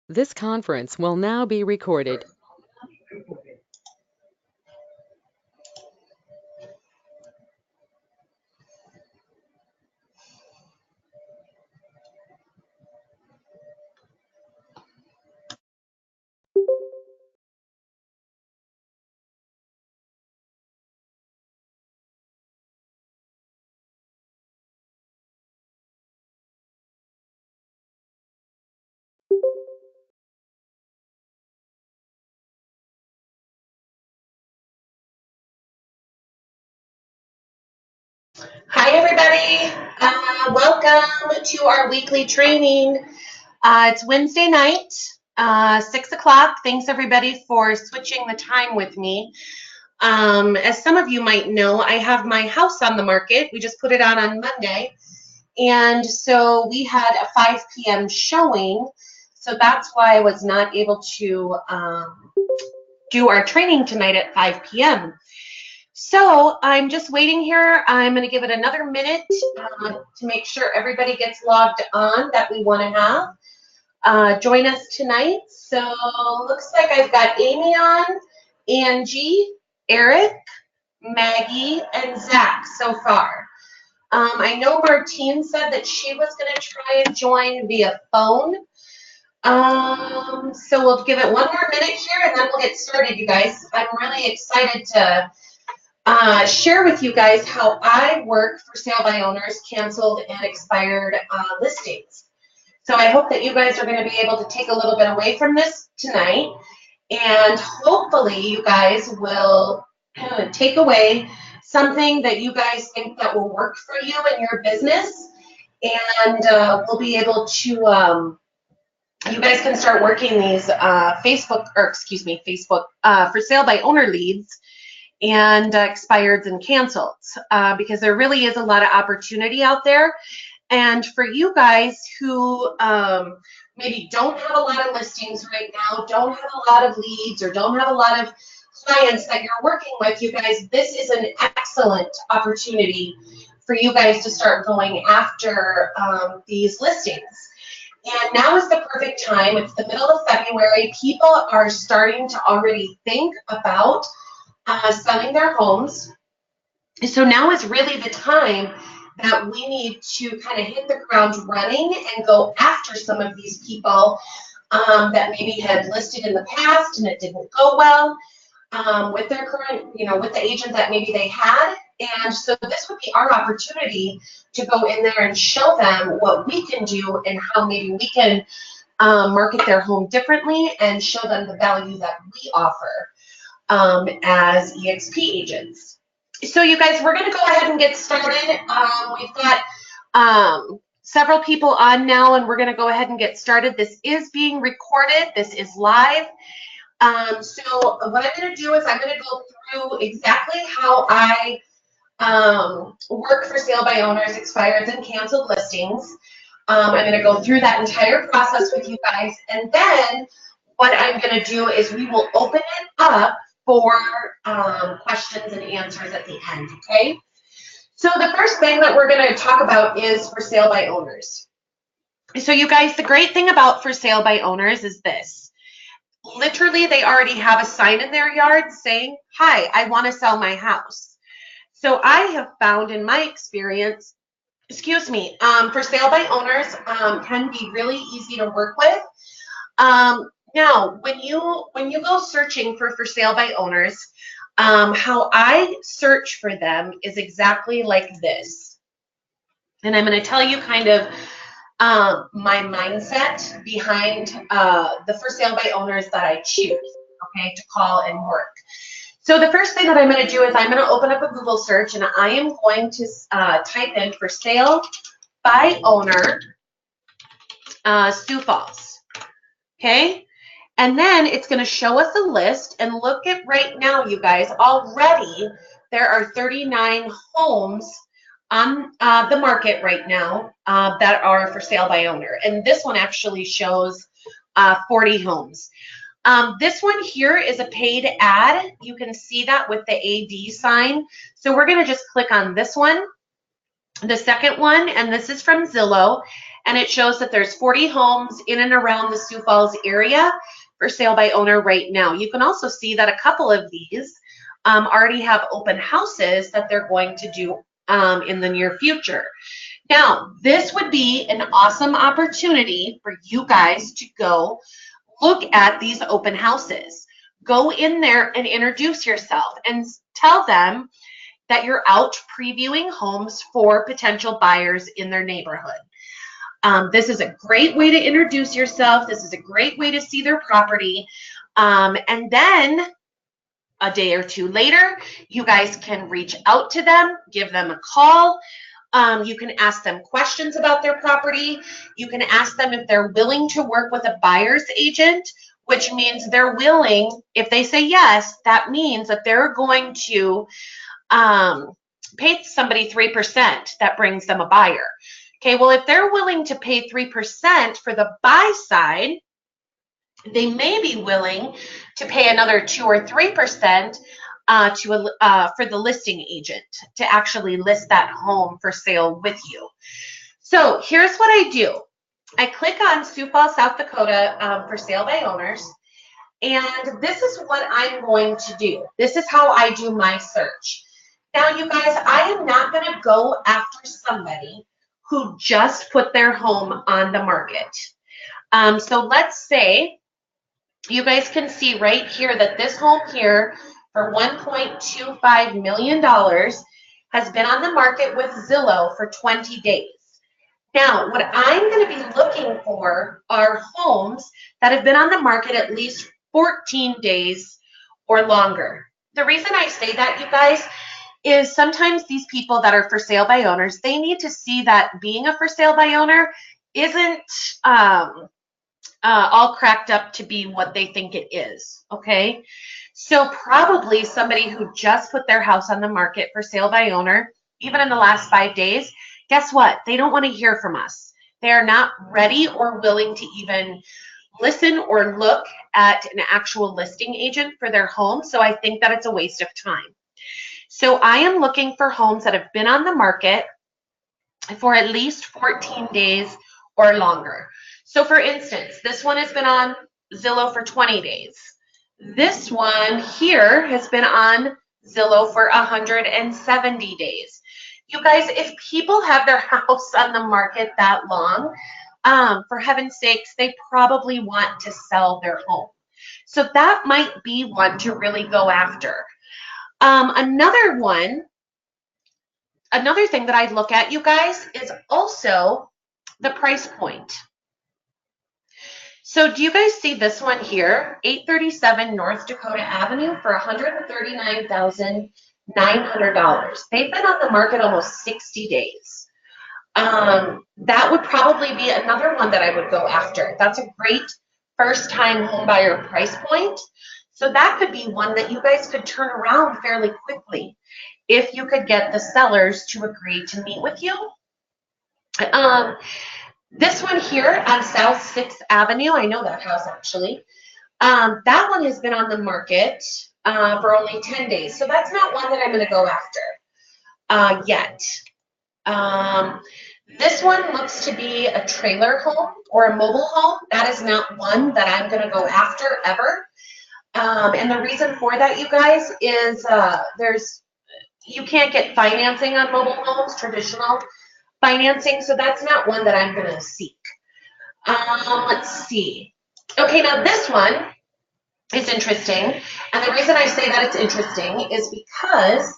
This conference will now be recorded. Hi, everybody. Welcome to our weekly training. It's Wednesday night, 6 o'clock. Thanks, everybody, for switching the time with me. As some of you might know, I have my house on the market. We just put it on Monday. And so we had a 5 p.m. showing. So that's why I was not able to do our training tonight at 5 p.m. So I'm just waiting here. I'm going to give it another minute to make sure everybody gets logged on that we want to have join us tonight. So looks like I've got Amy on, Angie, Eric, Maggie, and Zach so far. I know Martine said that she was going to try and join via phone. So we'll give it one more minute here and then we'll get started, you guys. I'm really excited to share with you guys how I work for sale by owners, canceled and expired listings. So I hope that you guys are going to be able to take a little bit away from this tonight, and hopefully you guys will take away something that you guys think that will work for you in your business, and we'll be able to you guys can start working these Facebook for sale by owner leads and expireds and canceled, because there really is a lot of opportunity out there. And for you guys who maybe don't have a lot of listings right now, don't have a lot of leads, or don't have a lot of clients that you're working with, you guys, this is an excellent opportunity for you guys to start going after these listings. And now is the perfect time. It's the middle of February. People are starting to already think about selling their homes. So now is really the time that we need to kind of hit the ground running and go after some of these people that maybe had listed in the past and it didn't go well with their current, with the agent that maybe they had. And so this would be our opportunity to go in there and show them what we can do and how maybe we can market their home differently and show them the value that we offer as EXP agents. So you guys, we're going to go ahead and get started. We've got several people on now, and we're going to go ahead and get started. This is being recorded. This is live. So what I'm going to do is I'm going to go through exactly how I work for sale by owners, expired and canceled listings. I'm going to go through that entire process with you guys, and then what I'm going to do is we will open it up for questions and answers at the end, okay? So the first thing that we're going to talk about is for sale by owners. So you guys, the great thing about for sale by owners is this. Literally, they already have a sign in their yard saying, "Hi, I want to sell my house." So I have found in my experience, for sale by owners can be really easy to work with. Now, when you go searching for sale by owners, how I search for them is exactly like this. And I'm going to tell you kind of my mindset behind the for sale by owners that I choose, okay, to call and work. So the first thing that I'm going to do is I'm going to open up a Google search, and I am going to type in for sale by owner Sioux Falls, okay? And then it's going to show us a list, and look at right now, you guys, already there are 39 homes on the market right now that are for sale by owner. And this one actually shows 40 homes. This one here is a paid ad. You can see that with the AD sign. So we're going to just click on this one, the second one, and this is from Zillow. and it shows that there's 40 homes in and around the Sioux Falls area for sale by owner right now. You can also see that a couple of these already have open houses that they're going to do in the near future. Now, this would be an awesome opportunity for you guys to go look at these open houses. Go in there and introduce yourself and tell them that you're out previewing homes for potential buyers in their neighborhood. This is a great way to introduce yourself. This is a great way to see their property. And then a day or two later, you guys can reach out to them, give them a call. You can ask them questions about their property. You can ask them if they're willing to work with a buyer's agent, which means they're willing. If they say yes, that means that they're going to pay somebody 3%. That brings them a buyer. Okay, well, if they're willing to pay 3% for the buy side, they may be willing to pay another 2 or 3% for the listing agent to actually list that home for sale with you. So here's what I do. I click on Sioux Falls, South Dakota for sale by owners, and this is what I'm going to do. This is how I do my search. Now, you guys, I am not going to go after somebody who just put their home on the market. So let's say you guys can see right here that this home here for $1.25 million has been on the market with Zillow for 20 days. Now, what I'm going to be looking for are homes that have been on the market at least 14 days or longer. The reason I say that, you guys, is sometimes these people that are for sale by owners, they need to see that being a for sale by owner isn't all cracked up to be what they think it is, okay? So probably somebody who just put their house on the market for sale by owner, even in the last 5 days, guess what? They don't want to hear from us. They are not ready or willing to even listen or look at an actual listing agent for their home, so I think that it's a waste of time. So I am looking for homes that have been on the market for at least 14 days or longer. So for instance, this one has been on Zillow for 20 days. This one here has been on Zillow for 170 days. You guys, if people have their house on the market that long, for heaven's sakes, they probably want to sell their home. So that might be one to really go after. Another thing that I'd look at, you guys, is also the price point. So do you guys see this one here? 837 North Dakota Avenue for $139,900. They've been on the market almost 60 days. That would probably be another one that I would go after. That's a great first-time home buyer price point. So that could be one that you guys could turn around fairly quickly if you could get the sellers to agree to meet with you. This one here on South 6th Avenue, I know that house actually. That one has been on the market for only 10 days. So that's not one that I'm going to go after yet. This one looks to be a trailer home or a mobile home. That is not one that I'm going to go after ever. And the reason for that, you guys, is you can't get financing on mobile homes, traditional financing, so that's not one that I'm going to seek. Let's see. Okay, now this one is interesting, and the reason I say that it's interesting is because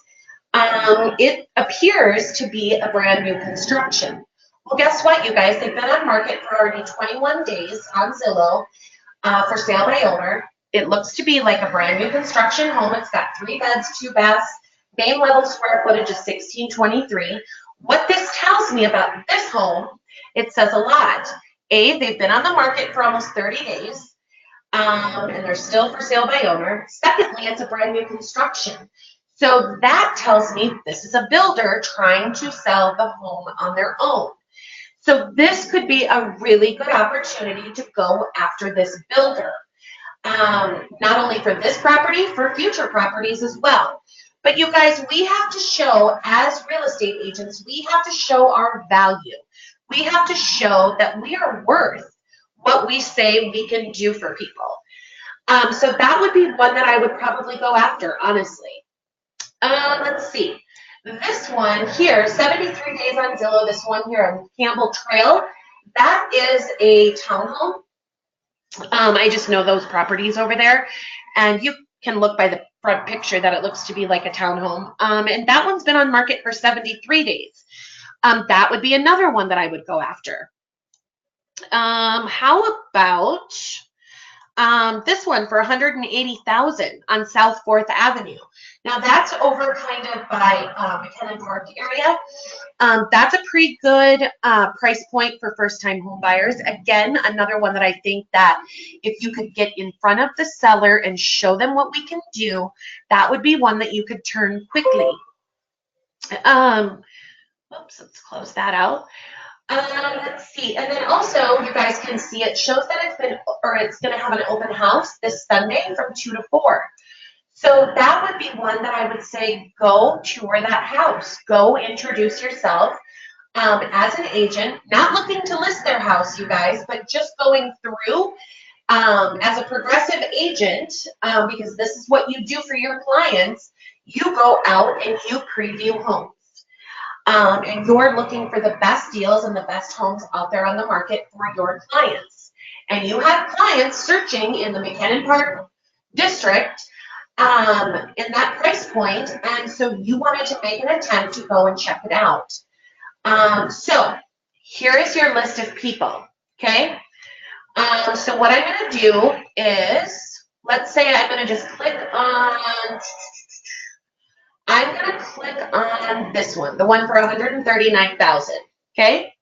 it appears to be a brand new construction. Well, guess what, you guys? They've been on market for already 21 days on Zillow for sale by owner. It looks to be like a brand new construction home. It's got 3 beds, 2 baths. Main level square footage is 1623. What this tells me about this home, it says a lot. A, they've been on the market for almost 30 days, and they're still for sale by owner. Secondly, it's a brand new construction. So that tells me this is a builder trying to sell the home on their own. So this could be a really good opportunity to go after this builder. Not only for this property, for future properties as well. But you guys, we have to show, as real estate agents, we have to show our value. We have to show that we are worth what we say we can do for people. So that would be one that I would probably go after, honestly. Let's see. This one here, 73 days on Zillow, this one here on Campbell Trail, that is a townhome. I just know those properties over there, and you can look by the front picture that it looks to be like a townhome. And that one's been on market for 73 days. That would be another one that I would go after. How about this one for 180,000 on South 4th Avenue. Now that's over kind of by McKinnon Park area. That's a pretty good price point for first-time home buyers. Again, another one that I think that if you could get in front of the seller and show them what we can do, that would be one that you could turn quickly. Oops, let's close that out. Let's see, and then also you guys can see it shows that it's going to have an open house this Sunday from 2 to 4. So that would be one that I would say go tour that house, go introduce yourself as an agent, not looking to list their house, you guys, but just going through as a progressive agent, because this is what you do for your clients. You go out and you preview homes. And you're looking for the best deals and the best homes out there on the market for your clients. And you have clients searching in the McKinnon Park district in that price point, and so you wanted to make an attempt to go and check it out. So here is your list of people, okay? So what I'm going to do is, let's say I'm going to just click on this one, the one for 139,000. Okay.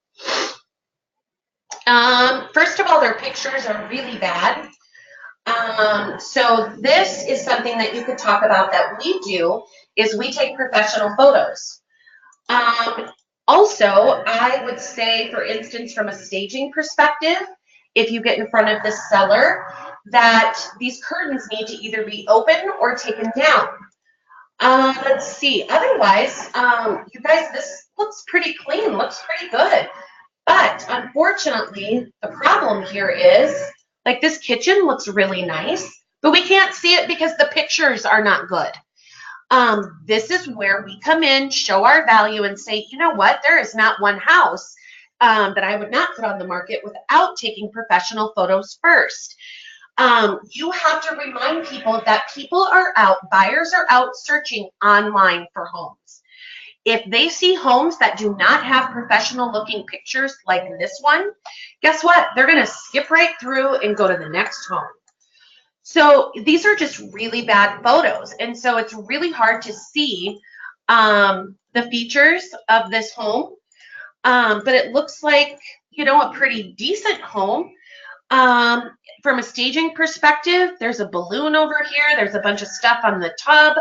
First of all, their pictures are really bad. So this is something that you could talk about that we do is we take professional photos. Also, I would say, for instance, from a staging perspective, if you get in front of the seller, that these curtains need to either be open or taken down. Let's see. Otherwise, you guys, this looks pretty clean, looks pretty good. But unfortunately, the problem here is, like, this kitchen looks really nice, but we can't see it because the pictures are not good. This is where we come in, show our value, and say, you know what, there is not one house that I would not put on the market without taking professional photos first. You have to remind people that buyers are out searching online for homes. If they see homes that do not have professional looking pictures like this one, guess what? They're going to skip right through and go to the next home. So these are just really bad photos. And so it's really hard to see the features of this home. But it looks like, you know, a pretty decent home. From a staging perspective, there's a balloon over here. There's a bunch of stuff on the tub.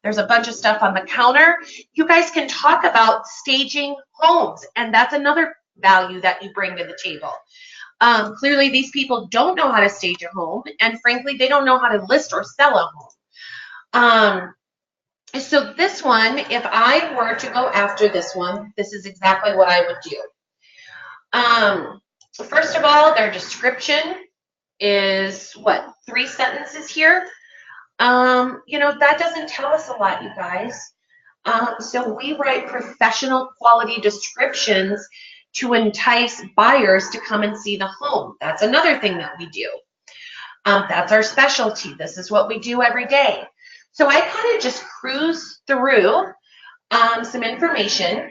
There's a bunch of stuff on the counter. You guys can talk about staging homes, and that's another value that you bring to the table. Clearly, these people don't know how to stage a home, and frankly, they don't know how to list or sell a home. So this one, if I were to go after this one, this is exactly what I would do. First of all, their description is, what, 3 sentences here? You know, that doesn't tell us a lot, you guys. So we write professional quality descriptions to entice buyers to come and see the home. That's another thing that we do. That's our specialty. This is what we do every day. So I kind of just cruise through some information.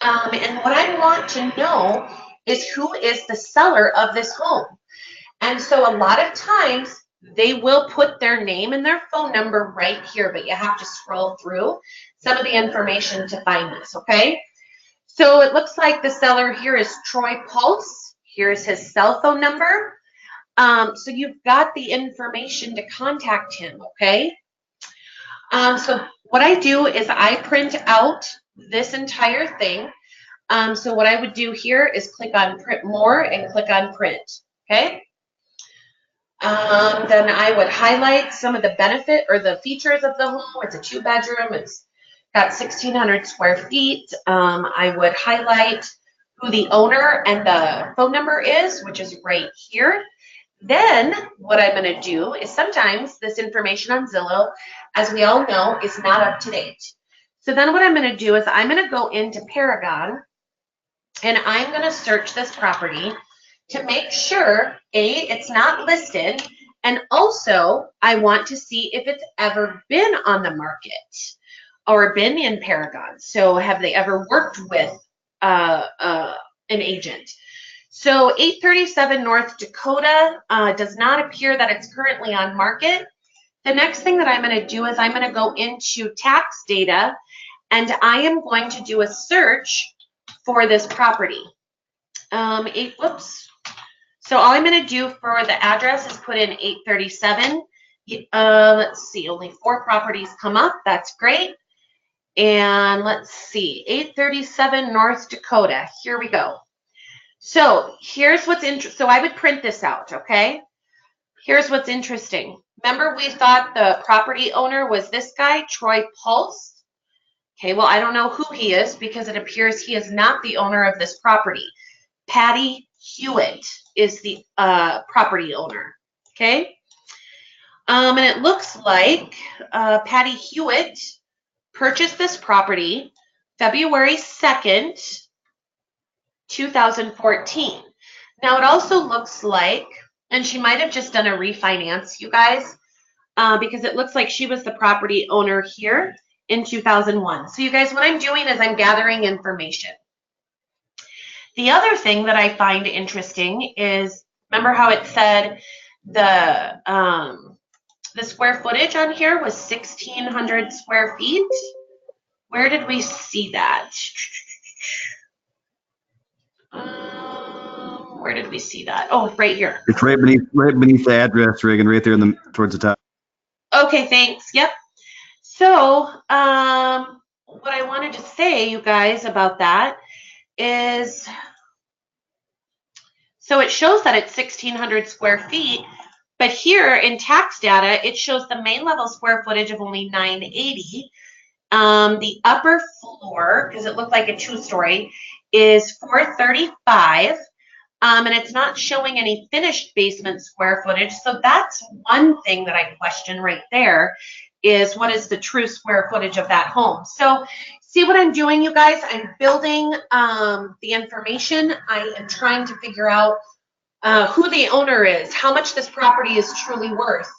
And what I want to know is who is the seller of this home. And so a lot of times they will put their name and their phone number right here, but you have to scroll through some of the information to find this, okay? So it looks like the seller here is Troy Pulse. Here's his cell phone number. So you've got the information to contact him, okay? So what I do is I print out this entire thing. So what I would do here is click on Print More and click on Print, okay? Then I would highlight some of the benefit or the features of the home. It's a 2-bedroom. It's got 1,600 square feet. I would highlight who the owner and the phone number is, which is right here. Then what I'm going to do is sometimes this information on Zillow, as we all know, is not up to date. So then what I'm going to do is I'm going to go into Paragon and I'm going to search this property to make sure, A, it's not listed, and also I want to see if it's ever been on the market or been in Paragon. So have they ever worked with an agent? So 837 North Dakota does not appear that it's currently on market. The next thing that I'm going to do is I'm going to go into tax data and I am going to do a search for this property. Whoops. So all I'm going to do for the address is put in 837. Let's see, only 4 properties come up. That's great. And let's see, 837 North Dakota. Here we go. So here's what's interesting. So I would print this out, okay? Here's what's interesting. Remember we thought the property owner was this guy, Troy Pulse? Okay, well, I don't know who he is because it appears he is not the owner of this property. Patty Hewitt is the property owner, okay? And it looks like Patty Hewitt purchased this property February 2nd, 2014. Now it also looks like, and she might have just done a refinance, you guys, because it looks like she was the property owner here in 2001. So you guys, what I'm doing is I'm gathering information. The other thing that I find interesting is, remember how it said the square footage on here was 1,600 square feet? Where did we see that? Where did we see that? Oh, right here. It's right beneath the address, Reagan, right there towards the top. Okay, thanks. Yep. So, what I wanted to say, you guys, about that is, so it shows that it's 1,600 square feet, but here in tax data, it shows the main level square footage of only 980. The upper floor, because it looked like a 2-story, is 435. And it's not showing any finished basement square footage. So that's one thing that I question right there is what is the true square footage of that home. So see what I'm doing, you guys? I'm building the information. I am trying to figure out who the owner is, how much this property is truly worth.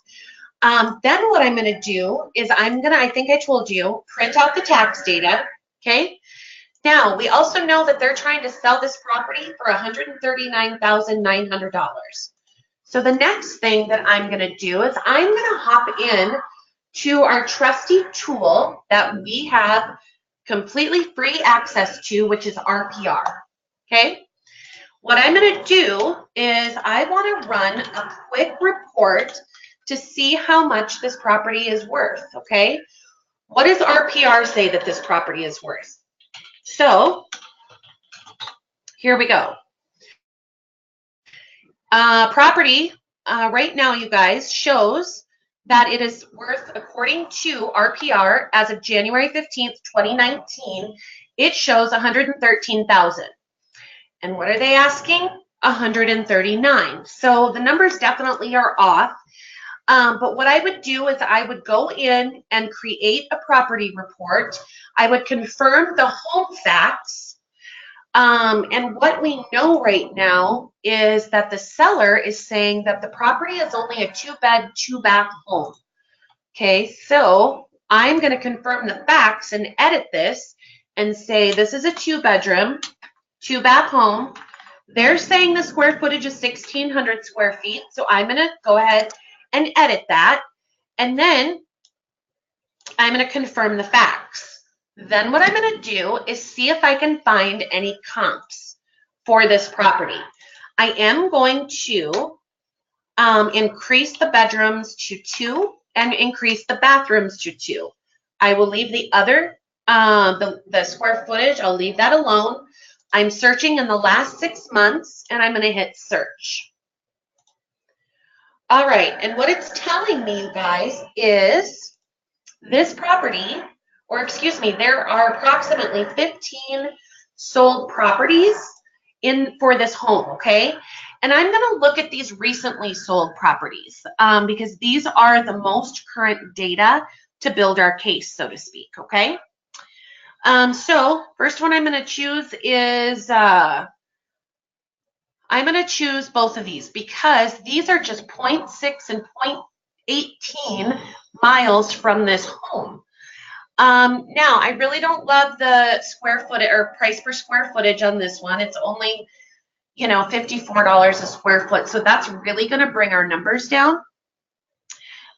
Then what I'm going to do is I think I told you, print out the tax data, okay? Now, we also know that they're trying to sell this property for $139,900. So the next thing that I'm going to do is I'm going to hop in to our trusty tool that we have completely free access to, which is RPR, okay? What I'm going to do is I want to run a quick report to see how much this property is worth, okay? What does RPR say that this property is worth? So here we go. Property right now, you guys, shows that it is worth, according to RPR, as of January 15th, 2019, it shows $113,000. And what are they asking? $139,000. So the numbers definitely are off. But what I would do is I would go in and create a property report. I would confirm the home facts. And what we know right now is that the seller is saying that the property is only a 2-bed, 2-bath home. Okay, so I'm going to confirm the facts and edit this and say this is a 2-bedroom, 2-bath home. They're saying the square footage is 1,600 square feet. So I'm going to go ahead and edit that. And then I'm going to confirm the facts. Then what I'm going to do is see if I can find any comps for this property. I am going to increase the bedrooms to 2 and increase the bathrooms to 2. I will leave the other, the square footage, I'll leave that alone. I'm searching in the last 6 months and I'm going to hit search. All right, and what it's telling me, you guys, is this property, or excuse me, there are approximately 15 sold properties for this home, okay? And I'm gonna look at these recently sold properties because these are the most current data to build our case, so to speak, okay? So first one I'm gonna choose is, I'm gonna choose both of these because these are just 0.6 and 0.18 miles from this home. Now, I really don't love the square footage or price per square footage on this one. It's only, you know, $54 a square foot. So that's really going to bring our numbers down.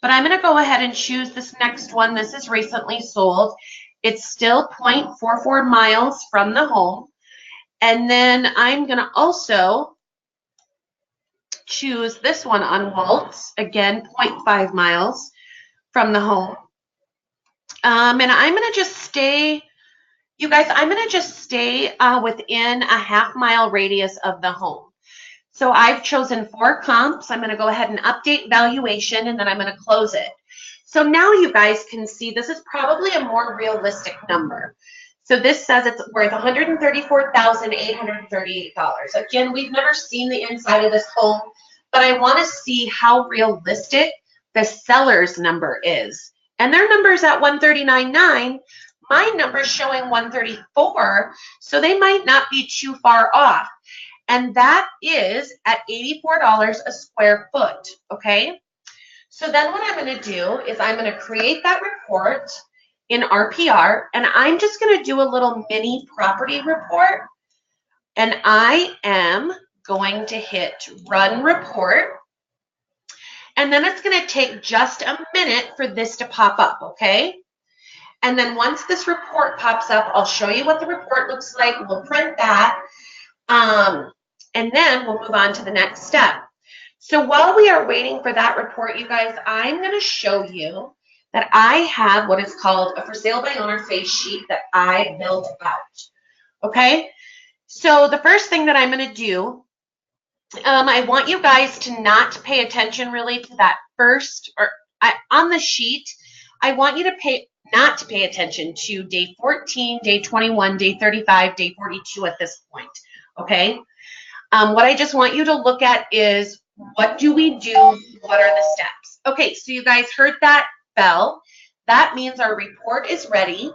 But I'm going to go ahead and choose this next one. This is recently sold. It's still 0.44 miles from the home. And then I'm going to also choose this one on Waltz. Again, 0.5 miles from the home. And I'm going to just stay, you guys, I'm going to just stay within a half-mile radius of the home. So I've chosen 4 comps. I'm going to go ahead and update valuation, and then I'm going to close it. So now you guys can see this is probably a more realistic number. So this says it's worth $134,838. Again, we've never seen the inside of this home, but I want to see how realistic the seller's number is. And their number's at $139,900. My number's showing $134,000, so they might not be too far off. And that is at $84 a square foot, okay? So then what I'm gonna do is I'm gonna create that report in RPR, and I'm just gonna do a little mini property report, and I am going to hit Run Report. And then it's going to take just a minute for this to pop up, okay? And then once this report pops up, I'll show you what the report looks like. We'll print that, and then we'll move on to the next step. So while we are waiting for that report, you guys, I'm going to show you that I have what is called a for sale by owner face sheet that I built out, okay? So the first thing that I'm going to do, I want you guys to not pay attention really to that first, on the sheet, I want you to not to pay attention to day 14, day 21, day 35, day 42 at this point, okay? What I just want you to look at is, what do we do? What are the steps? Okay, so you guys heard that bell. That means our report is ready.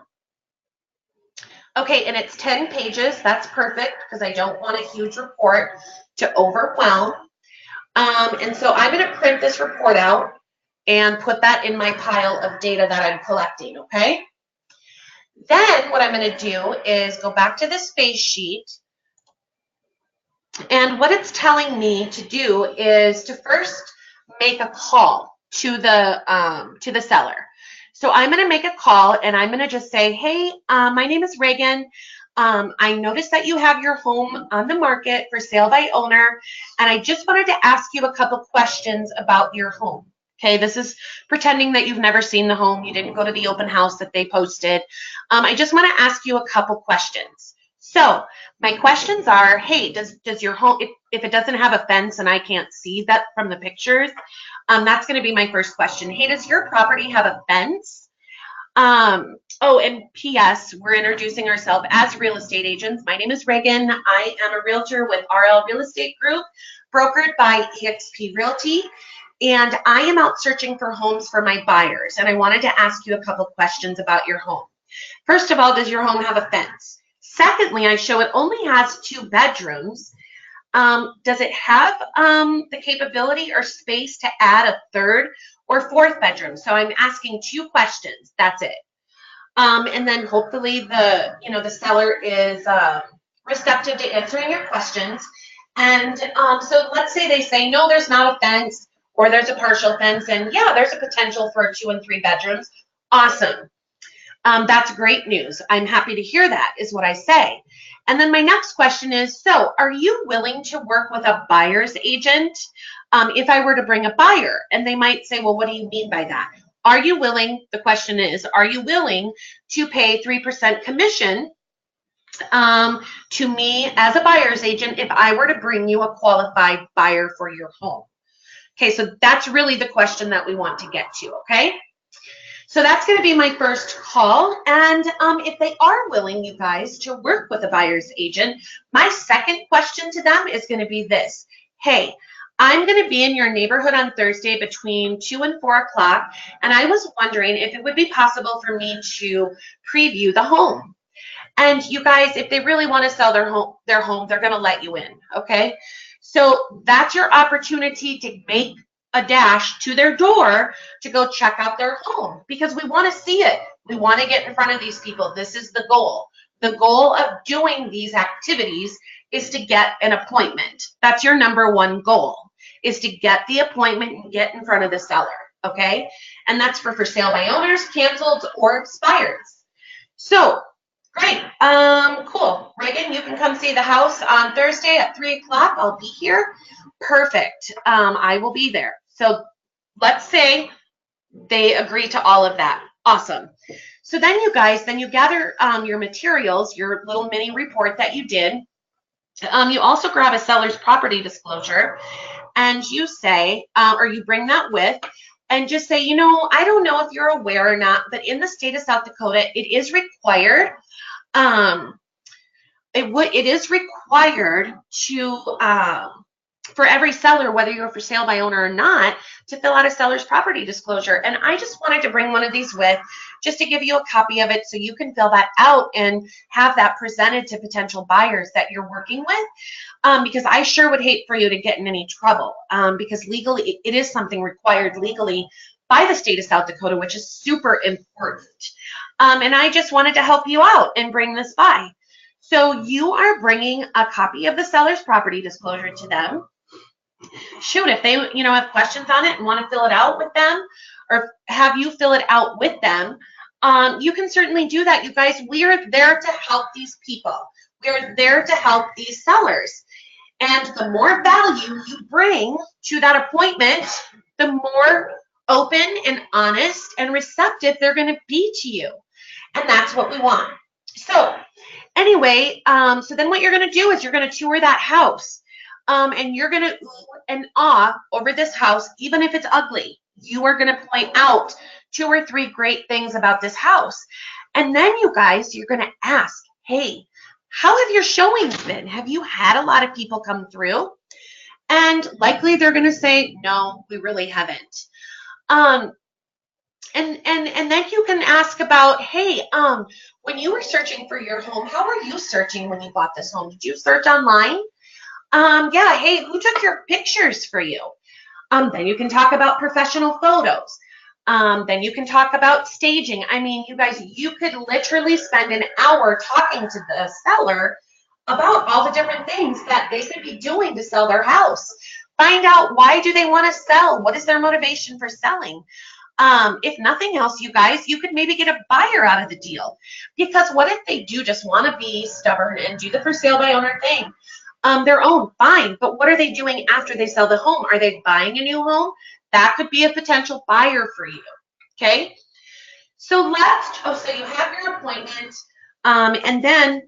Okay, and it's 10 pages. That's perfect because I don't want a huge report to overwhelm. And so I'm going to print this report out and put that in my pile of data that I'm collecting, okay? Then what I'm going to do is go back to this face sheet. And what it's telling me to do is to first make a call to the seller. So I'm going to make a call, and I'm going to just say, hey, my name is Reagan. I noticed that you have your home on the market for sale by owner, and I just wanted to ask you a couple questions about your home. Okay, this is pretending that you've never seen the home. You didn't go to the open house that they posted. I just want to ask you a couple questions. So my questions are, hey, does your home, if it doesn't have a fence and I can't see that from the pictures, that's going to be my first question. Hey, does your property have a fence? Oh, and P.S., we're introducing ourselves as real estate agents. My name is Reagan. I am a realtor with RL Real Estate Group, brokered by eXp Realty, and I am out searching for homes for my buyers, and I wanted to ask you a couple questions about your home. First of all, does your home have a fence? Secondly, I show it only has 2 bedrooms. Does it have the capability or space to add a 3rd or 4th bedroom? So I'm asking 2 questions. That's it. And then hopefully the seller is receptive to answering your questions. And so let's say they say, no, there's not a fence, or there's a partial fence, and yeah, there's a potential for 2 and 3 bedrooms. Awesome. That's great news. I'm happy to hear that, is what I say. And then my next question is, so are you willing to work with a buyer's agent if I were to bring a buyer? And they might say, well, what do you mean by that? Are you willing, the question is, are you willing to pay 3% commission to me as a buyer's agent if I were to bring you a qualified buyer for your home? Okay, so that's really the question that we want to get to, okay? So that's going to be my first call. And if they are willing, you guys, to work with a buyer's agent, my second question to them is going to be this. Hey, I'm going to be in your neighborhood on Thursday between 2 and 4 o'clock, and I was wondering if it would be possible for me to preview the home. And you guys, if they really want to sell their home, they're going to let you in, okay? So that's your opportunity to make a dash to their door to go check out their home, because we want to see it. We want to get in front of these people. This is the goal. The goal of doing these activities is to get an appointment. That's your number one goal, is to get the appointment and get in front of the seller, okay? And that's for sale by owners, canceled, or expireds. So, great. Cool. Reagan, you can come see the house on Thursday at 3 o'clock. I'll be here. Perfect. I will be there. So let's say they agree to all of that. Awesome. So then you guys, you gather your materials, your little mini report that you did. You also grab a seller's property disclosure, and you say, or you bring that with, and just say, you know, I don't know if you're aware or not, but in the state of South Dakota, it is required. It is required to for every seller, whether you're for sale by owner or not, to fill out a seller's property disclosure. And I just wanted to bring one of these with, just to give you a copy of it so you can fill that out and have that presented to potential buyers that you're working with, because I sure would hate for you to get in any trouble, because legally, it is something required legally by the state of South Dakota, which is super important. And I just wanted to help you out and bring this by. So you are bringing a copy of the seller's property disclosure to them. Shoot, if they, have questions on it and want to fill it out with them, or have you fill it out with them, you can certainly do that. You guys, we are there to help these people. We are there to help these sellers. And the more value you bring to that appointment, the more open and honest and receptive they're going to be to you. And that's what we want. So anyway, so then what you're going to do is you're going to tour that house. And you're going to ooh and ah over this house, even if it's ugly. You are going to point out 2 or 3 great things about this house. And then you guys, you're going to ask, hey, how have your showings been? Have you had a lot of people come through? And likely they're going to say, no, we really haven't. And then you can ask about, hey, when you were searching for your home, how were you searching when you bought this home? Did you search online? Yeah, hey, who took your pictures for you? Then you can talk about professional photos. Then you can talk about staging. I mean, you guys, you could literally spend an hour talking to the seller about all the different things that they could be doing to sell their house. Find out, why do they want to sell? What is their motivation for selling? If nothing else, you guys, you could maybe get a buyer out of the deal. Because what if they do just want to be stubborn and do the for sale by owner thing? Their own, fine, but what are they doing after they sell the home? Are they buying a new home? That could be a potential buyer for you, okay? So so you have your appointment, and then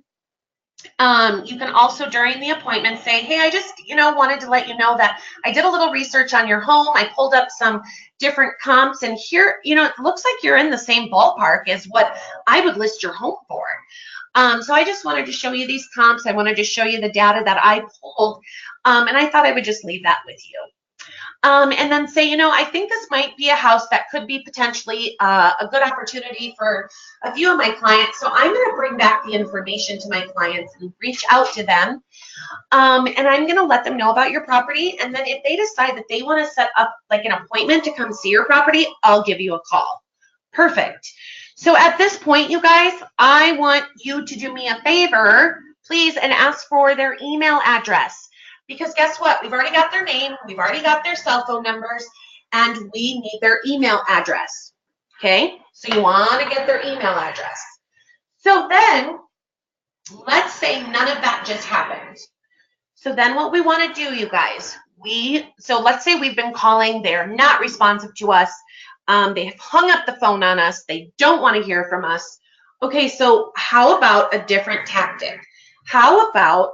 you can also, during the appointment, say, hey, I just, wanted to let you know that I did a little research on your home. I pulled up some different comps, and here, it looks like you're in the same ballpark as what I would list your home for. So I just wanted to show you these comps. I wanted to show you the data that I pulled, and I thought I would just leave that with you. And then say, I think this might be a house that could be potentially a good opportunity for a few of my clients. So I'm going to bring back the information to my clients and reach out to them. And I'm going to let them know about your property. And then if they decide that they want to set up like an appointment to come see your property, I'll give you a call. Perfect. So at this point, you guys, I want you to do me a favor, please, and ask for their email address. Because guess what? We've already got their name, we've already got their cell phone numbers, and we need their email address. Okay? So you want to get their email address. So then, let's say none of that just happened. So then what we want to do, you guys, so let's say we've been calling, they're not responsive to us. They have hung up the phone on us. They don't want to hear from us. Okay, so how about a different tactic? How about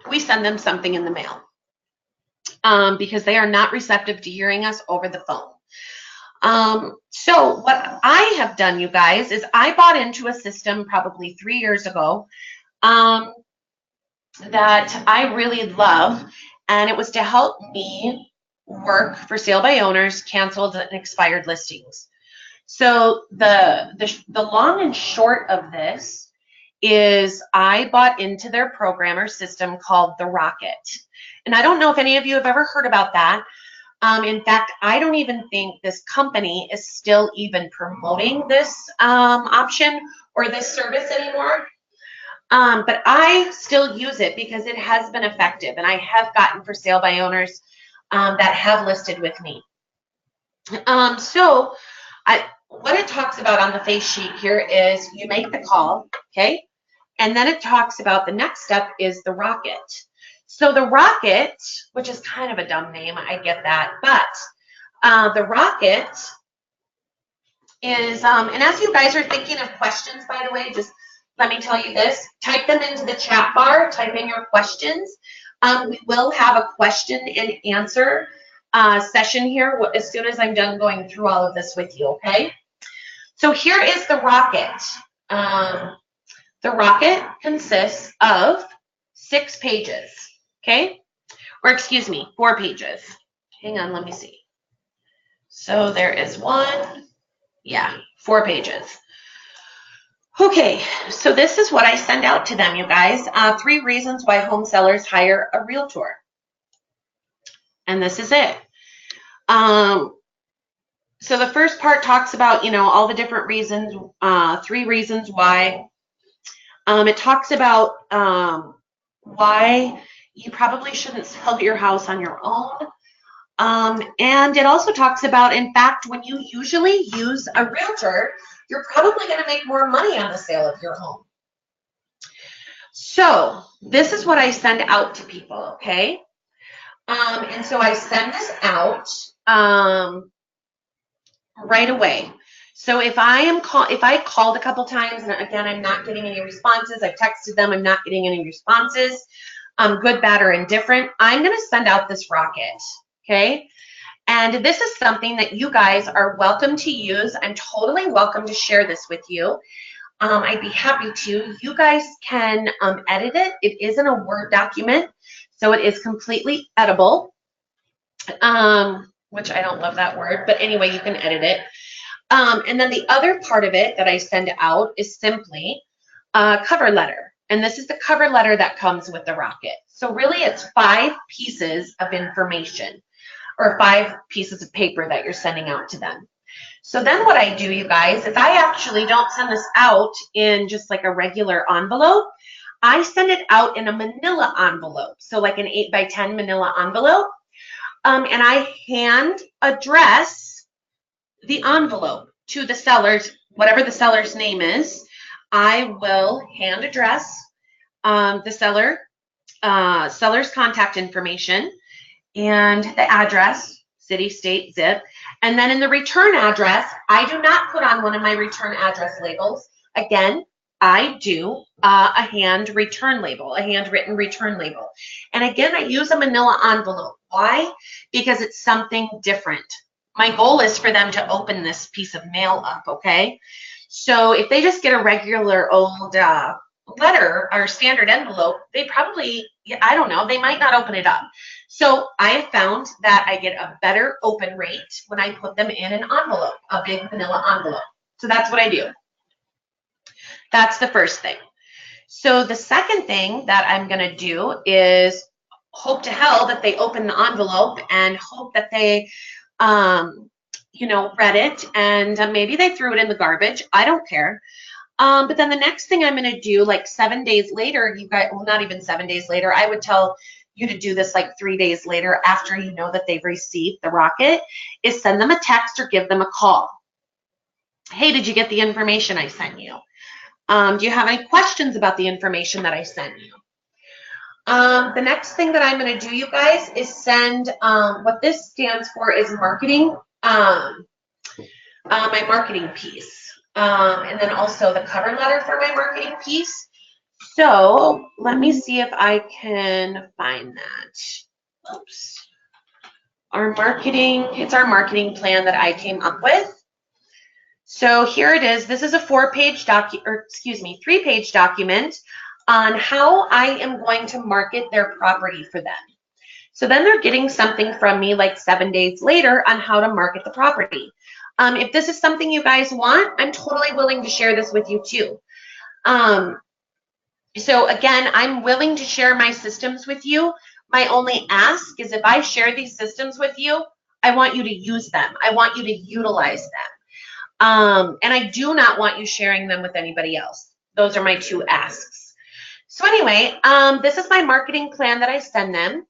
we send them something in the mail? Because they are not receptive to hearing us over the phone. So what I have done, you guys, is I bought into a system probably 3 years ago that I really love, and it was to help me work for sale by owners, canceled and expired listings. So the long and short of this is I bought into their programmer system called the Rocket. And I don't know if any of you have ever heard about that. In fact, I don't even think this company is still even promoting this option or this service anymore. But I still use it because it has been effective, and I have gotten for sale by owners that have listed with me. So what it talks about on the face sheet here is you make the call, okay? And then it talks about the next step is the Rocket. So the Rocket, which is kind of a dumb name, I get that, but the Rocket is, and as you guys are thinking of questions, by the way, just let me tell you this, type them into the chat bar, type in your questions. We will have a question and answer session here as soon as I'm done going through all of this with you, okay? So here is the Rocket. The Rocket consists of 6 pages, okay? Or excuse me, 4 pages. Hang on, let me see. So there is 4 pages. Okay, so this is what I send out to them, you guys. 3 reasons why home sellers hire a realtor. And this is it. So the first part talks about, all the different reasons, 3 reasons why. It talks about why you probably shouldn't sell your house on your own. And it also talks about, in fact, when you usually use a realtor, you're probably going to make more money on the sale of your home. So this is what I send out to people, okay? And so I send this out right away. So if I called a couple times and again I'm not getting any responses, I've texted them, I'm not getting any responses, good, bad, or indifferent, I'm going to send out this Rocket, okay? And this is something that you guys are welcome to use. I'm totally welcome to share this with you. I'd be happy to. You guys can edit it. It is in a Word document, so it is completely editable, which I don't love that word, but anyway, you can edit it. And then the other part of it that I send out is simply a cover letter. And this is the cover letter that comes with the Rocket. So really it's 5 pieces of information or 5 pieces of paper that you're sending out to them. So then what I do, you guys, is I actually don't send this out in just like a regular envelope. I send it out in a manila envelope. So like an 8x10 manila envelope. And I hand address the envelope to the sellers, whatever the seller's name is. I will hand address the seller's contact information and the address, city, state, zip. And then in the return address, I do not put on one of my return address labels. Again, I do a handwritten return label. And again, I use a manila envelope. Why? Because it's something different. My goal is for them to open this piece of mail up, okay? So if they just get a regular old letter or standard envelope, they probably, I don't know, they might not open it up. So I have found that I get a better open rate when I put them in an envelope, a big manila envelope. So that's what I do. That's the first thing. So the second thing that I'm going to do is hope to hell that they open the envelope and hope that they, read it and maybe they threw it in the garbage. I don't care. But then the next thing I'm going to do, like 7 days later, you guys, well, not even 7 days later, I would tell you to do this like 3 days later after you know that they've received the Rocket, is send them a text or give them a call. Hey, did you get the information I sent you? Do you have any questions about the information that I sent you? The next thing that I'm going to do, you guys, is send, what this stands for is marketing, my marketing piece. And then also the cover letter for my marketing piece. So let me see if I can find that. Oops. it's our marketing plan that I came up with. So here it is. This is a 3-page document on how I am going to market their property for them. So then they're getting something from me like 7 days later on how to market the property. If this is something you guys want, I'm totally willing to share this with you too. So again, I'm willing to share my systems with you. My only ask is if I share these systems with you, I want you to use them. I want you to utilize them. And I do not want you sharing them with anybody else. Those are my 2 asks. So anyway, this is my marketing plan that I send them.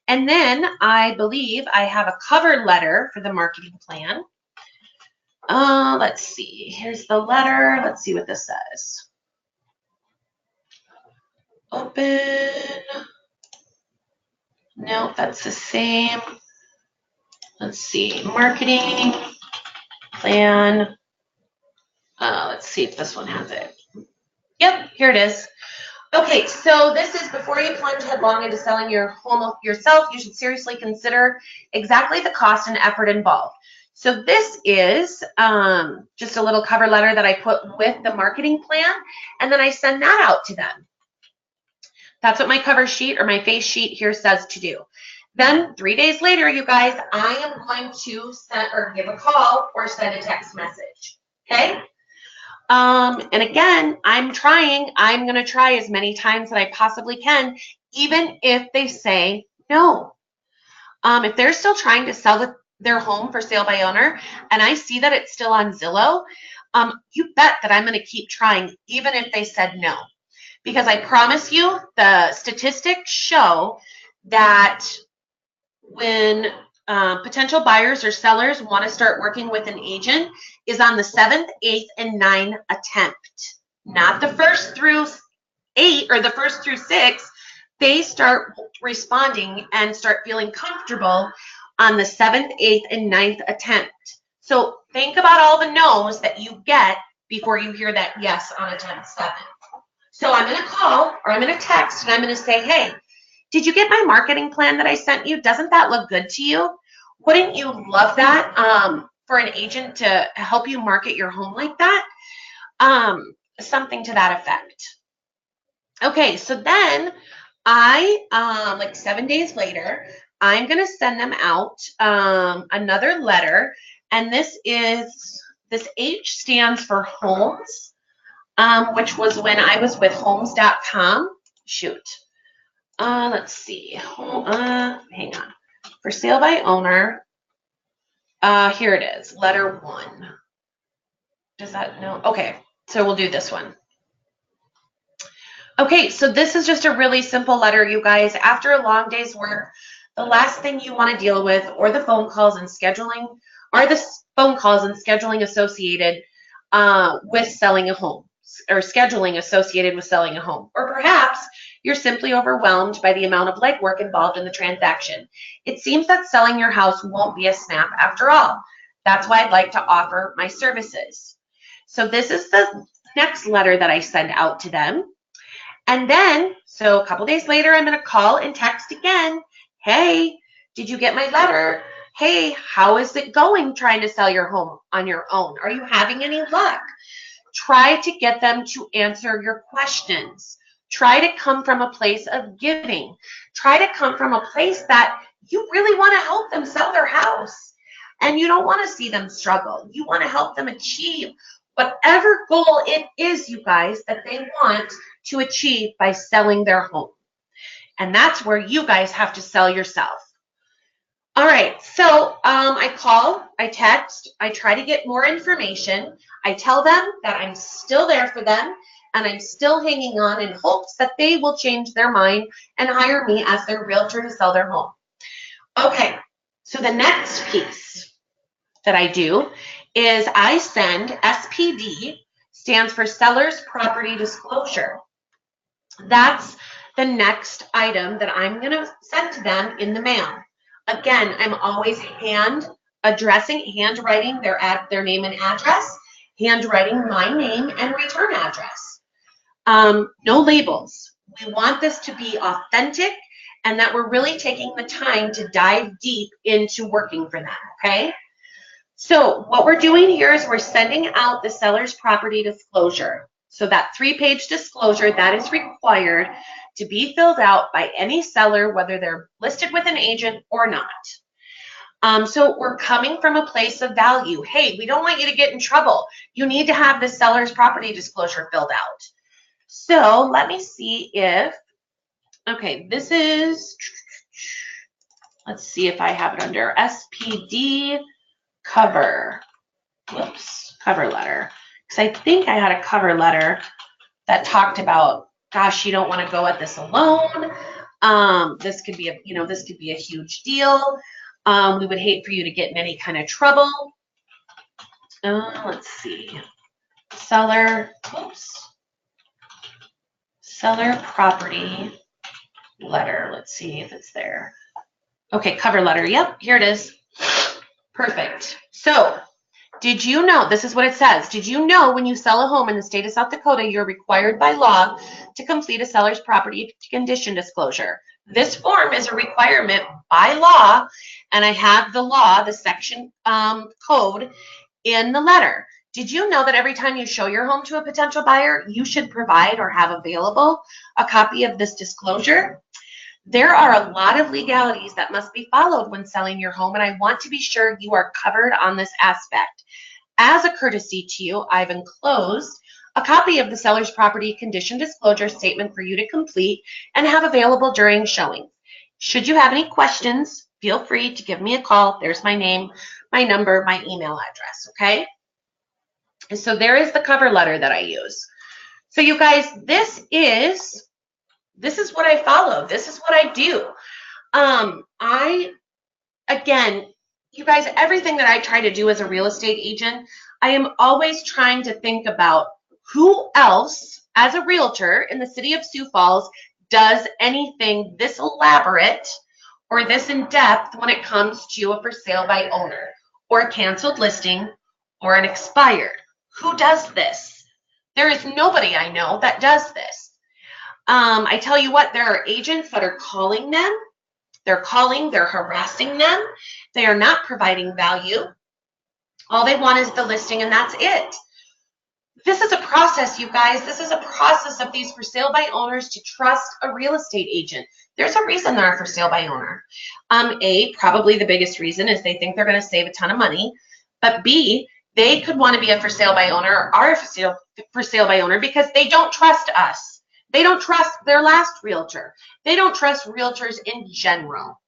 And then I believe I have a cover letter for the marketing plan. Let's see. Here's the letter. Let's see what this says. Open. No, that's the same. Let's see. Marketing plan. Let's see if this one has it. Yep, here it is. Okay, so this is before you plunge headlong into selling your home yourself, you should seriously consider exactly the cost and effort involved. So this is just a little cover letter that I put with the marketing plan, and then I send that out to them. That's what my cover sheet or my face sheet here says to do. Then 3 days later, you guys, I am going to send or give a call or send a text message, okay? And again, I'm going to try as many times that I possibly can, even if they say no. If they're still trying to sell their home for sale by owner, and I see that it's still on Zillow, you bet that I'm going to keep trying, even if they said no. Because I promise you, the statistics show that when potential buyers or sellers want to start working with an agent is on the 7th, 8th, and 9th attempt. Not the first through 8 or the first through 6. They start responding and start feeling comfortable on the 7th, 8th, and 9th attempt. So think about all the no's that you get before you hear that yes on attempt 7. So I'm going to call or I'm going to text and I'm going to say, hey, did you get my marketing plan that I sent you? Doesn't that look good to you? Wouldn't you love that for an agent to help you market your home like that? Something to that effect. Okay, so then I, like 7 days later, I'm going to send them out another letter. And this H stands for homes, which was when I was with homes.com. Shoot. Let's see. Hang on. For sale by owner. Here it is. Letter 1. Does that no? Okay. So we'll do this one. Okay. So this is just a really simple letter, you guys. After a long day's work, the last thing you want to deal with are the phone calls and scheduling associated with selling a home, or scheduling associated with selling a home. Or perhaps you're simply overwhelmed by the amount of legwork involved in the transaction. It seems that selling your house won't be a snap after all. That's why I'd like to offer my services. So this is the next letter that I send out to them. And then, so a couple days later, I'm going to call and text again. Hey, did you get my letter? Hey, how is it going trying to sell your home on your own? Are you having any luck? Try to get them to answer your questions. Try to come from a place of giving. Try to come from a place that you really want to help them sell their house. And you don't want to see them struggle. You want to help them achieve whatever goal it is, you guys, that they want to achieve by selling their home. And that's where you guys have to sell yourself. All right, so I call, I text, I try to get more information. I tell them that I'm still there for them and I'm still hanging on in hopes that they will change their mind and hire me as their realtor to sell their home. Okay, so the next piece that I do is I send SPD, stands for Seller's Property Disclosure. That's the next item that I'm going to send to them in the mail. Again, I'm always handwriting their name and address, handwriting my name and return address. No labels. We want this to be authentic and that we're really taking the time to dive deep into working for them, okay? So what we're doing here is we're sending out the seller's property disclosure. So that 3-page disclosure that is required to be filled out by any seller, whether they're listed with an agent or not. So we're coming from a place of value. Hey, we don't want you to get in trouble. You need to have the seller's property disclosure filled out. So let me see if, okay, this is, let's see if I have it under SPD cover. Whoops, cover letter. Because I think I had a cover letter that talked about, gosh, you don't want to go at this alone. This could be this could be a huge deal. We would hate for you to get in any kind of trouble. Let's see. Seller property letter. Let's see if it's there. Okay, cover letter. Yep, here it is. Perfect. So, did you know, this is what it says, did you know when you sell a home in the state of South Dakota, you're required by law to complete a seller's property condition disclosure? This form is a requirement by law, and I have the law, the section code in the letter. Did you know that every time you show your home to a potential buyer, you should provide or have available a copy of this disclosure? There are a lot of legalities that must be followed when selling your home, and I want to be sure you are covered on this aspect. As a courtesy to you, I've enclosed a copy of the seller's property condition disclosure statement for you to complete and have available during showing. Should you have any questions, feel free to give me a call. There's my name, my number, my email address, okay? And so there is the cover letter that I use. So you guys, this is what I follow. This is what I do. Again, you guys, everything that I try to do as a real estate agent, I am always trying to think about who else, as a realtor in the city of Sioux Falls, does anything this elaborate or this in-depth when it comes to a for sale by owner or a canceled listing or an expired. Who does this? There is nobody I know that does this. I tell you what, there are agents that are calling them. They're calling, they're harassing them. They are not providing value. All they want is the listing, and that's it. This is a process, you guys. This is a process of these for sale by owners to trust a real estate agent. There's a reason they're a for sale by owner. Probably the biggest reason is they think they're going to save a ton of money. But B, they could want to be a for sale by owner or are a for sale by owner because they don't trust us. They don't trust their last realtor. They don't trust realtors in general.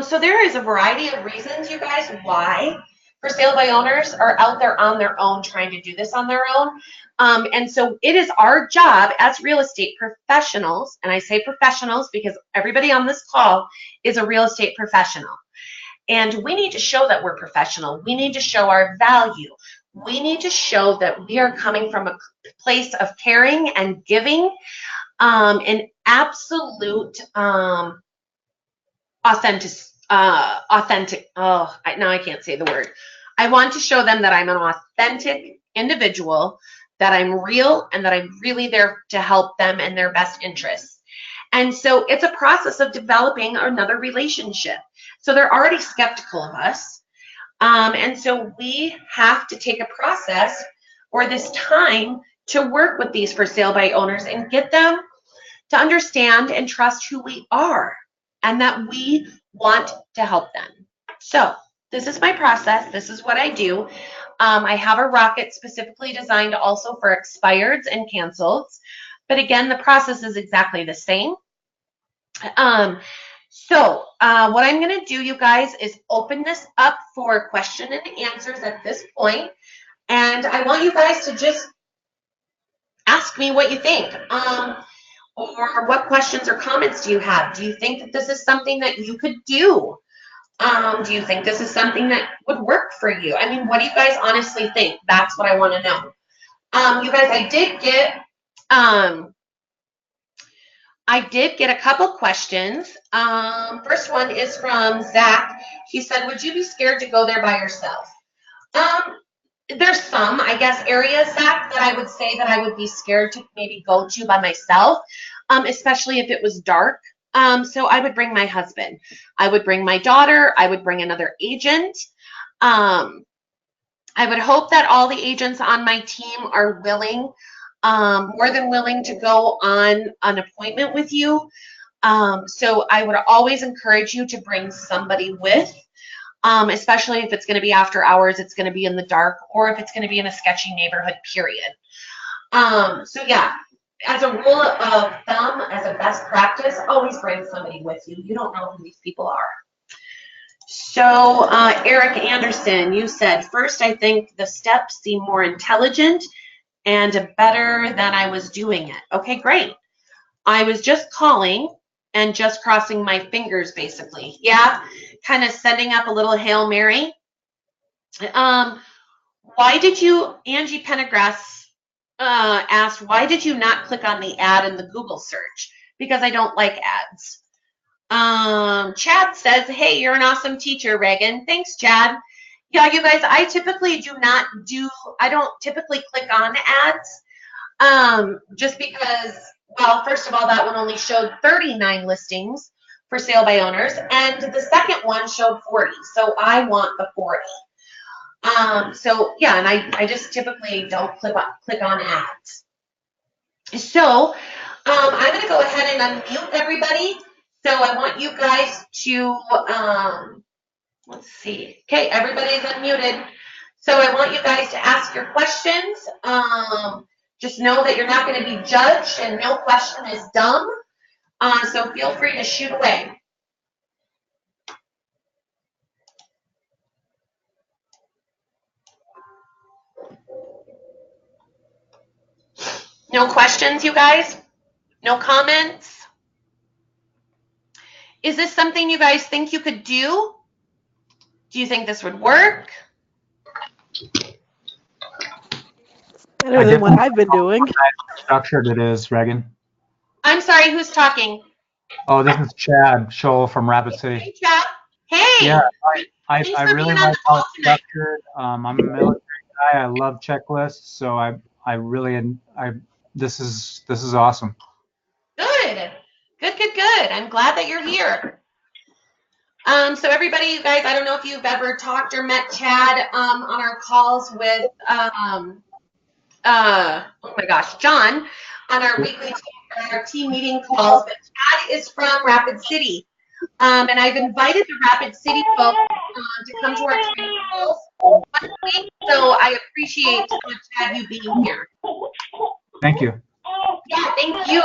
So there is a variety of reasons, you guys, why for sale by owners are out there on their own trying to do this on their own. And so it is our job as real estate professionals, and I say professionals because everybody on this call is a real estate professional. And we need to show that we're professional. We need to show our value. We need to show that we are coming from a place of caring and giving, an absolute authentic. Now I can't say the word. I want to show them that I'm an authentic individual, that I'm real, and that I'm really there to help them in their best interests. And so it's a process of developing another relationship. So they're already skeptical of us. And so we have to take a process or this time to work with these for sale by owners and get them to understand and trust who we are and that we want to help them. So this is my process. This is what I do. I have a rocket specifically designed also for expireds and cancels. But again, the process is exactly the same. So what I'm going to do, you guys, is open this up for question and answers at this point. And I want you guys to just ask me what you think. Or what questions or comments do you have? Do you think that this is something that you could do? Do you think this is something that would work for you? I mean, what do you guys honestly think? That's what I want to know. You guys, I did get a couple questions. First one is from Zach. He said, would you be scared to go there by yourself? There's some, I guess, areas, Zach, that I would say that I would be scared to maybe go to by myself, especially if it was dark. So I would bring my husband. I would bring my daughter. I would bring another agent. I would hope that all the agents on my team are willing, more than willing to go on an appointment with you. So I would always encourage you to bring somebody with, especially if it's going to be after hours, it's going to be in the dark, or if it's going to be in a sketchy neighborhood, period. So yeah, as a rule of thumb, as a best practice, always bring somebody with you. You don't know who these people are. So Eric Anderson, you said, first, I think the steps seem more intelligent and better than I was doing it. Okay, great. I was just calling and just crossing my fingers, basically. Yeah, kind of setting up a little Hail Mary. Why did you, Angie Pendergrass asked, why did you not click on the ad in the Google search? Because I don't like ads. Chad says, hey, you're an awesome teacher, Reagan. Thanks, Chad. Yeah, you guys, I don't typically click on ads, just because, well, first of all, that one only showed 39 listings for sale by owners, and the second one showed 40, so I want the 40. So yeah, and I just typically don't click on ads. So I'm going to go ahead and unmute everybody. So I want you guys to, let's see. Okay, everybody's unmuted. So I want you guys to ask your questions. Just know that you're not going to be judged and no question is dumb. So feel free to shoot away. No questions, you guys? No comments? Is this something you guys think you could do? Do you think this would work? Better than what I've been doing. Structured it is, Reagan. I'm sorry, who's talking? Oh, this is Chad Scholl from Rapid City. Hey, Chad. Hey. Yeah, I Thanks for really being on like the how call it's tonight. structured. I'm a military guy. I love checklists, so I really this is awesome. Good. Good. I'm glad that you're here. So everybody, you guys, I don't know if you've ever talked or met Chad on our calls with oh my gosh, John, on our weekly team meeting calls, but Chad is from Rapid City. And I've invited the Rapid City folks to come to our training calls once a week, so I appreciate Chad, you being here. Thank you. Yeah, thank you.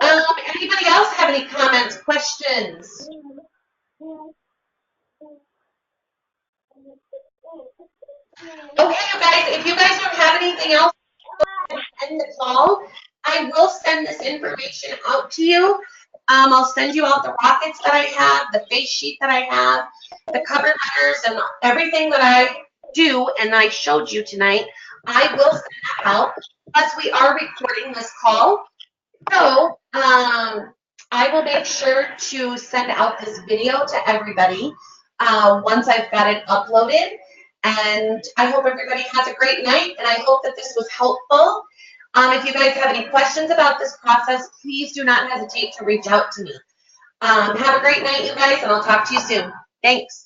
Anybody else have any comments, questions? Okay, you guys, if you guys don't have anything else to end the call, I will send this information out to you. I'll send you out the rockets that I have, the face sheet that I have, the cover letters, and everything that I do, and I showed you tonight. I will send that out. Plus, we are recording this call. So, I will make sure to send out this video to everybody once I've got it uploaded. And I hope everybody has a great night, and I hope that this was helpful. If you guys have any questions about this process, please do not hesitate to reach out to me. Have a great night, you guys, and I'll talk to you soon. Thanks.